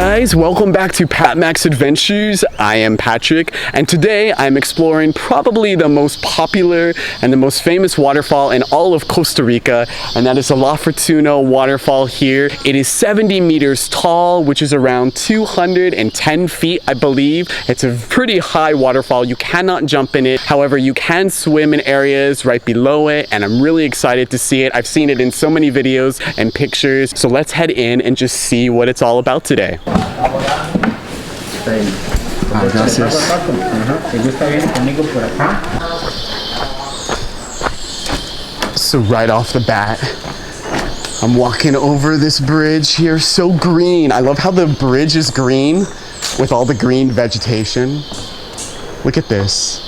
guys, welcome back to Pat Max Adventures. I am Patrick, and today I'm exploring probably the most popular and the most famous waterfall in all of Costa Rica, and that is the La Fortuna Waterfall here. It is 70 meters tall, which is around 210 feet, I believe. It's a pretty high waterfall. You cannot jump in it. However, you can swim in areas right below it, and I'm really excited to see it. I've seen it in so many videos and pictures, so let's head in and just see what it's all about today. So right off the bat, I'm walking over this bridge here, so green. I love how the bridge is green with all the green vegetation. Look at this.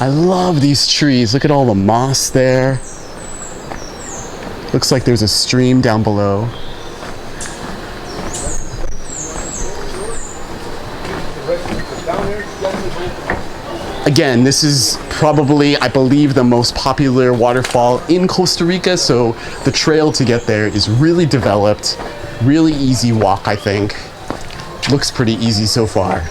I love these trees. Look at all the moss there. Looks like there's a stream down below. Again, this is probably, I believe, the most popular waterfall in Costa Rica, so the trail to get there is really developed, really easy walk, I think. Looks pretty easy so far.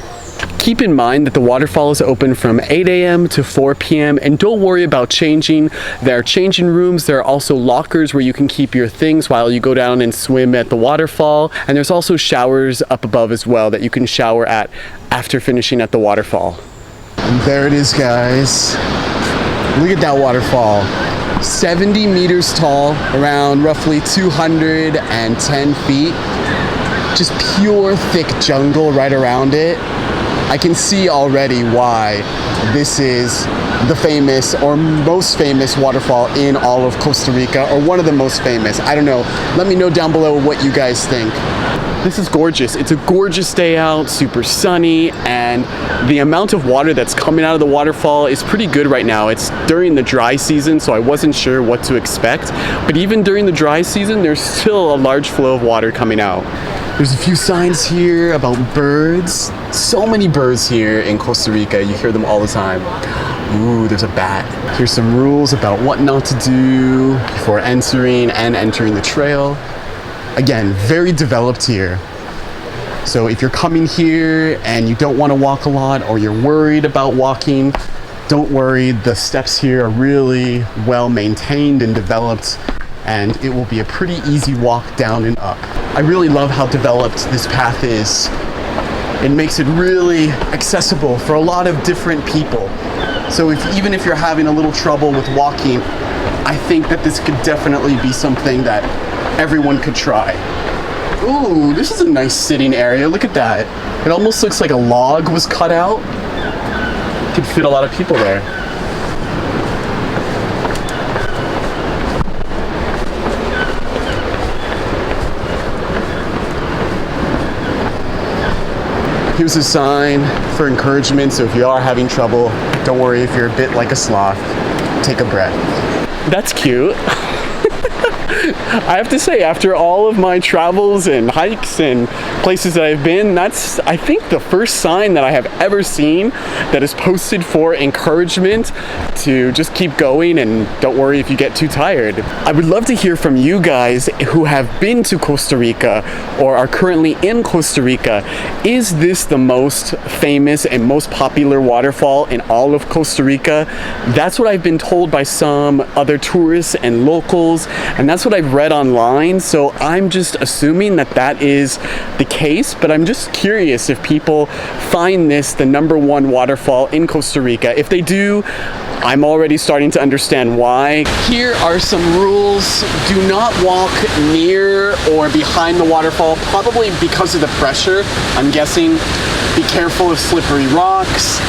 Keep in mind that the waterfall is open from 8 a.m. to 4 p.m. and don't worry about changing. There are changing rooms. There are also lockers where you can keep your things while you go down and swim at the waterfall. And there's also showers up above as well that you can shower at after finishing at the waterfall. And there it is, guys. Look at that waterfall. 70 meters tall, around roughly 210 feet. Just pure thick jungle right around it. I can see already why this is the famous or most famous waterfall in all of Costa Rica, or one of the most famous. I don't know. Let me know down below what you guys think. This is gorgeous. It's a gorgeous day out, super sunny, and the amount of water that's coming out of the waterfall is pretty good right now. It's during the dry season, so I wasn't sure what to expect. But even during the dry season, there's still a large flow of water coming out. There's a few signs here about birds. So many birds here in Costa Rica. You hear them all the time. Ooh, there's a bat. Here's some rules about what not to do before entering the trail. Again, very developed here. So if you're coming here and you don't want to walk a lot, or you're worried about walking, don't worry. The steps here are really well maintained and developed, and it will be a pretty easy walk down and up. I really love how developed this path is. It makes it really accessible for a lot of different people. So even if you're having a little trouble with walking, I think that this could definitely be something that everyone could try. Ooh, this is a nice sitting area. Look at that. It almost looks like a log was cut out. Could fit a lot of people there. Here's a sign for encouragement, so if you are having trouble, don't worry if you're a bit like a sloth. Take a breath. That's cute. I have to say, after all of my travels and hikes and places that I've been, that's, I think, the first sign that I have ever seen that is posted for encouragement to just keep going and don't worry if you get too tired. I would love to hear from you guys who have been to Costa Rica or are currently in Costa Rica. Is this the most famous and most popular waterfall in all of Costa Rica? That's what I've been told by some other tourists and locals, and that's what I've read online, so I'm just assuming that that is the case, but I'm just curious if people find this the #1 waterfall in Costa Rica. If they do, I'm already starting to understand why. Here are some rules. Do not walk near or behind the waterfall, probably because of the pressure, I'm guessing. Be careful of slippery rocks.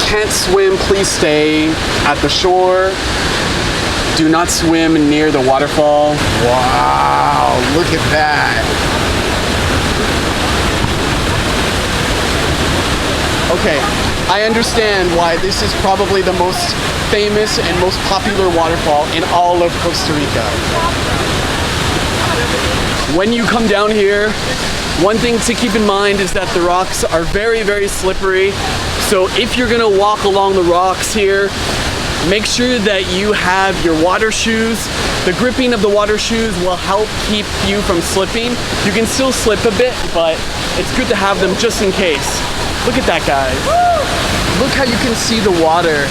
Can't swim, please stay at the shore. Do not swim near the waterfall. Wow, look at that. Okay, I understand why this is probably the most famous and most popular waterfall in all of Costa Rica. When you come down here, one thing to keep in mind is that the rocks are very, very slippery. So if you're gonna walk along the rocks here, make sure that you have your water shoes. The gripping of the water shoes will help keep you from slipping. You can still slip a bit, but it's good to have them just in case. Look at that, guys. Look how you can see the water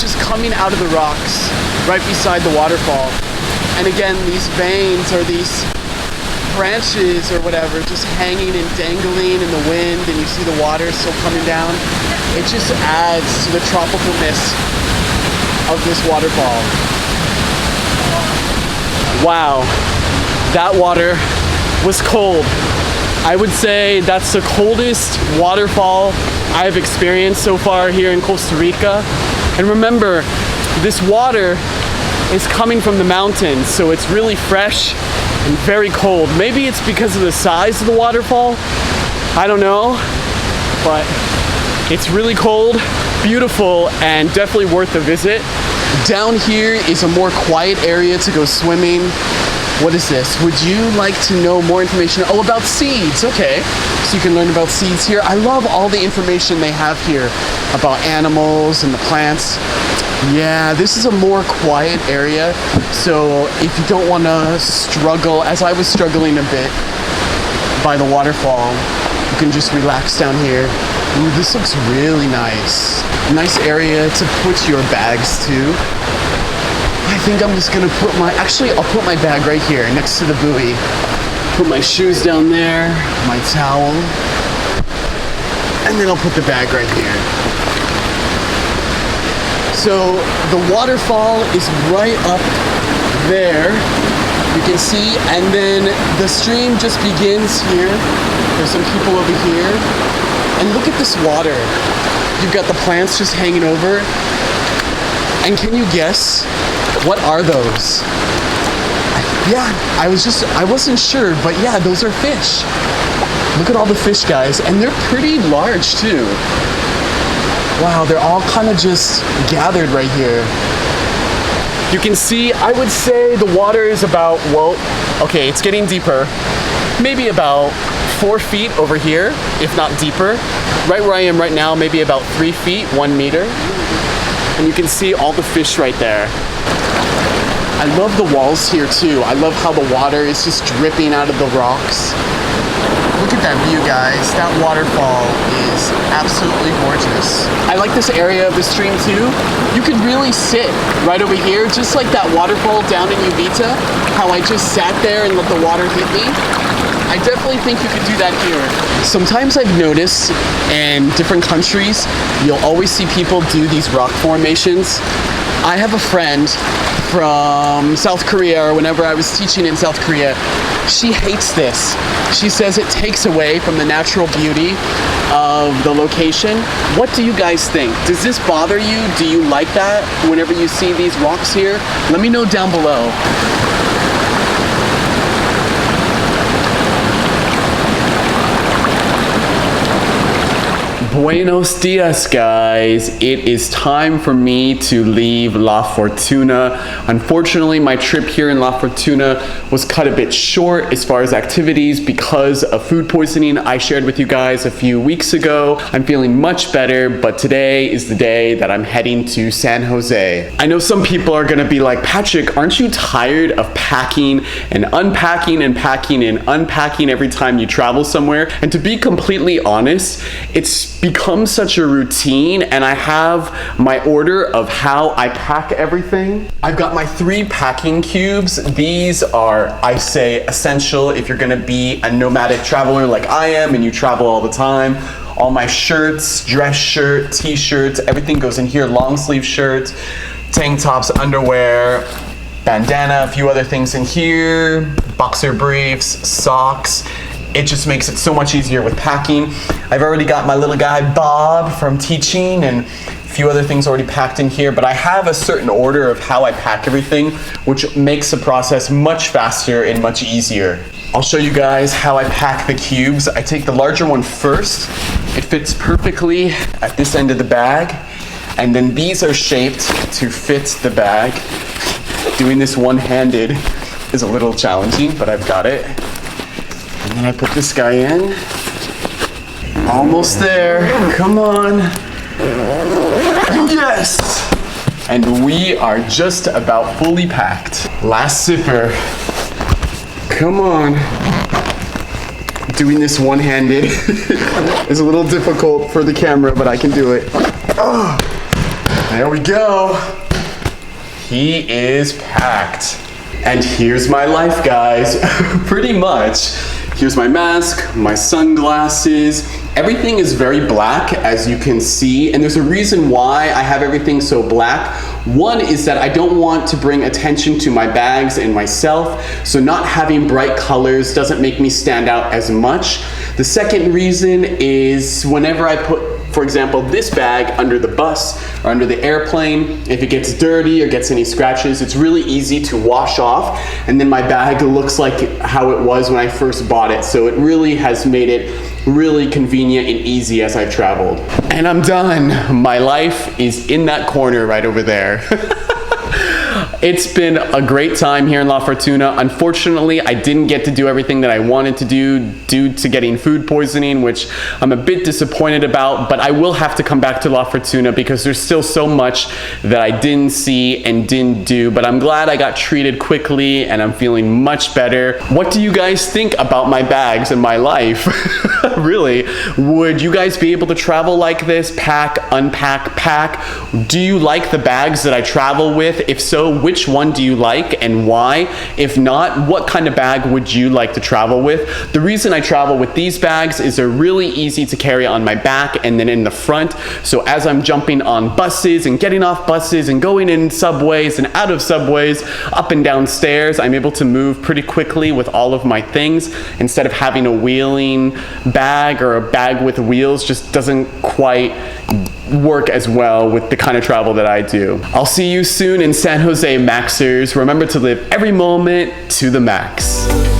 just coming out of the rocks right beside the waterfall. And again, these veins or these branches or whatever just hanging and dangling in the wind, and you see the water still coming down. It just adds to the tropicalness of this waterfall. Wow, that water was cold. I would say that's the coldest waterfall I've experienced so far here in Costa Rica. And remember, this water is coming from the mountains, so it's really fresh and very cold. Maybe it's because of the size of the waterfall. I don't know, but it's really cold, beautiful, and definitely worth a visit. Down here is a more quiet area to go swimming. What is this? Would you like to know more information? Oh, about seeds. Okay, so you can learn about seeds here. I love all the information they have here about animals and the plants. Yeah, this is a more quiet area, so if you don't want to struggle, as I was struggling a bit by the waterfall, you can just relax down here. Ooh, this looks really nice. Nice area to put your bags to. I think I'm just gonna put I'll put my bag right here next to the buoy. Put my shoes down there, my towel, and then I'll put the bag right here. So the waterfall is right up there, you can see, and then the stream just begins here. There's some people over here, and look at this water. You've got the plants just hanging over, and can you guess, what are those? Yeah, I wasn't sure, but yeah, those are fish. Look at all the fish, guys, and they're pretty large too. Wow, they're all kind of just gathered right here. You can see, I would say the water is about, well, okay, it's getting deeper. Maybe about 4 feet over here, if not deeper. Right where I am right now, maybe about 3 feet, 1 meter. And you can see all the fish right there. I love the walls here too. I love how the water is just dripping out of the rocks. Look at that view, guys. That waterfall is absolutely gorgeous. I like this area of the stream too. You could really sit right over here, just like that waterfall down in Uvita, how I just sat there and let the water hit me. I definitely think you could do that here. Sometimes I've noticed in different countries, you'll always see people do these rock formations. I have a friend from South Korea, or whenever I was teaching in South Korea, she hates this. She says it takes away from the natural beauty of the location. What do you guys think? Does this bother you? Do you like that whenever you see these rocks here? Let me know down below. Buenos dias, guys. It is time for me to leave La Fortuna. Unfortunately, my trip here in La Fortuna was cut a bit short as far as activities because of food poisoning I shared with you guys a few weeks ago. I'm feeling much better, but today is the day that I'm heading to San Jose. I know some people are gonna be like, Patrick, aren't you tired of packing and unpacking and packing and unpacking every time you travel somewhere? And to be completely honest, it's become such a routine, and I have my order of how I pack everything. I've got my 3 packing cubes. These are, I say, essential if you're gonna be a nomadic traveler like I am and you travel all the time. All my shirts, dress shirt, t-shirts, everything goes in here. Long sleeve shirts, tank tops, underwear, bandana, a few other things in here, boxer briefs, socks. It just makes it so much easier with packing. I've already got my little guy Bob from teaching and a few other things already packed in here, but I have a certain order of how I pack everything, which makes the process much faster and much easier. I'll show you guys how I pack the cubes. I take the larger one first. It fits perfectly at this end of the bag, and then these are shaped to fit the bag. Doing this one-handed is a little challenging, but I've got it. And then I put this guy in. Almost there. Come on. Yes! And we are just about fully packed. Last sipper. Come on. Doing this one-handed is a little difficult for the camera, but I can do it. Oh, there we go. He is packed. And here's my life, guys. Pretty much. Here's my mask, my sunglasses. Everything is very black, as you can see, and there's a reason why I have everything so black. One is that I don't want to bring attention to my bags and myself, so not having bright colors doesn't make me stand out as much. The second reason is whenever I put, for example, this bag under the bus or under the airplane, if it gets dirty or gets any scratches, it's really easy to wash off, and then my bag looks like how it was when I first bought it. So it really has made it really convenient and easy as I've traveled. And I'm done. My life is in that corner right over there. It's been a great time here in La Fortuna. Unfortunately, I didn't get to do everything that I wanted to do due to getting food poisoning, which I'm a bit disappointed about, but I will have to come back to La Fortuna because there's still so much that I didn't see and didn't do, but I'm glad I got treated quickly and I'm feeling much better. What do you guys think about my bags and my life? Really, would you guys be able to travel like this? Pack, unpack, pack? Do you like the bags that I travel with? If so, which one do you like and why? If not, what kind of bag would you like to travel with? The reason I travel with these bags is they're really easy to carry on my back and then in the front. So as I'm jumping on buses and getting off buses and going in subways and out of subways, up and down stairs, I'm able to move pretty quickly with all of my things instead of having a wheeling bag, or a bag with wheels just doesn't quite work as well with the kind of travel that I do. I'll see you soon in San Jose, Maxers. Remember to live every moment to the max.